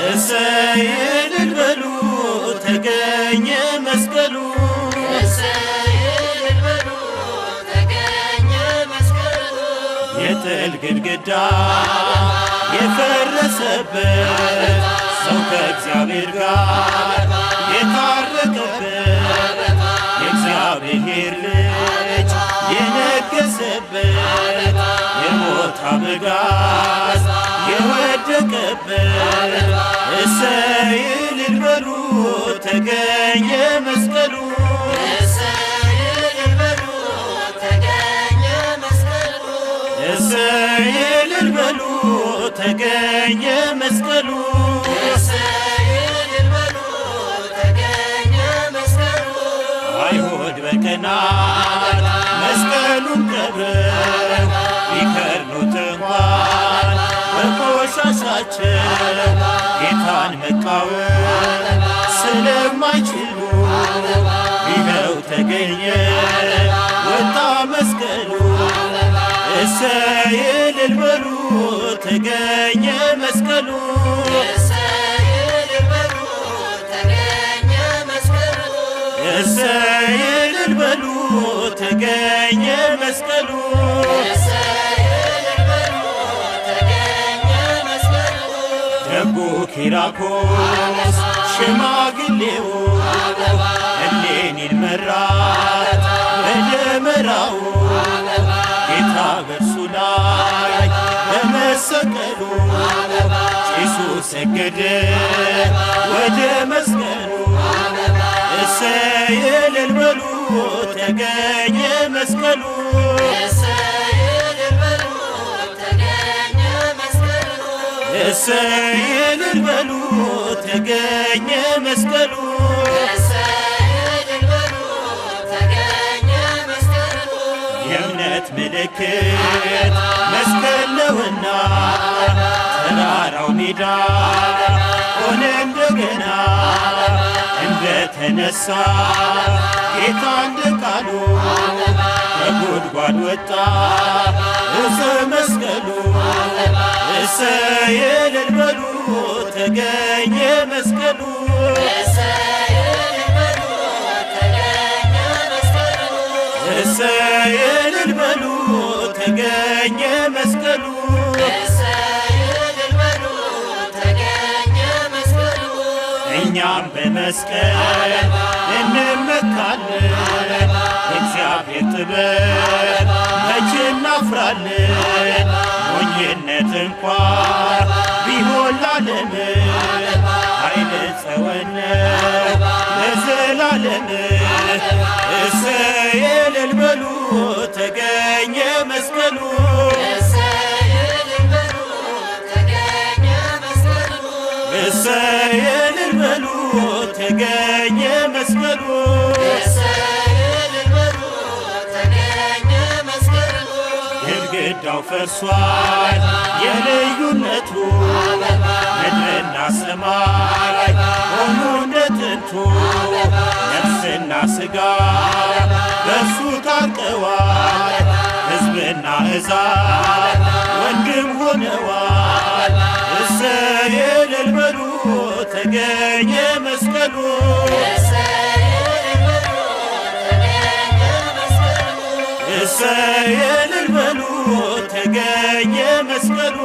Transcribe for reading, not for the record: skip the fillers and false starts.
እሰይ እልል በሉ ተገኘ መስቀሉ የጥል ግድግዳ የፈረሰበት ሰው ከእግዚአብሔር ጋር የታረቀበት የእግዚአብሔር ልጅ የነገሰበት የሞት አበጋዝ የወደቀበት እሰይ እልል በሉ ተገኘ መስቀሉ እሰይ እልል በሉ ተገኘ መስቀሉ አይሁድ በቀናት መስቀሉን ቀብረው ቢከርኑት እንኳን በቆሻሻቸው ጌታን መቃወም ስለማይችሉ ይኸው ተገኘ ወጣ መስቀሉ እሰይ እልል በሉ ተገኘ መስቀሉ እሰይ እልል በሉ ተገኘ መስቀሉ ደጉ ኪራኮስ ሽማግሌው እሌኒን መራት በደመራው ጌታ በእርሱ ላይ በመሰቀሉ ጭሱ ሰገደ ወደ መስቀሉ እሰይ እልል በሉ ተገኘ መስቀሉ እሰይ እልል በሉ ተገኘ መስቀሉ የእምነት ምልክት መስቀል ነውና ተራራው ሜዳ ሆነ እንደገና እንደተነሳ ጌታ እንደ ቃሉ ከጉድጓድ ወጣ እፀ መስቀሉ እሰይ እልል በሉ ተገኘ መስቀሉ እሰይ እልል በሉ ተገኘ መስቀሉ እኛም በመስቀል እንመካለን እግዚአብሔር ጥበብ መቼ እናፍራለን ሞኝነት እንኳን ቢሆን ላለም ኃይለ ጸወነ ለዘላለም እሰይ እልል በሉ ተገኘ መስቀሉ እሰይ እልል በሉ ተገኘ መስቀሉ ግድግዳው ፈርሷል የልዩነቱ ምድርና ሰማይ ሆኖ እንደ ጥንቱ ነፍስና ሥጋ በእርሱ ታርቀዋል ሕዝብና አሕዛብ ወንድም ሆነዋል እሰይ እልል በሉ ተገኘ መስቀሉ እሰይ እልል በሉ ተገኘ መስቀሉ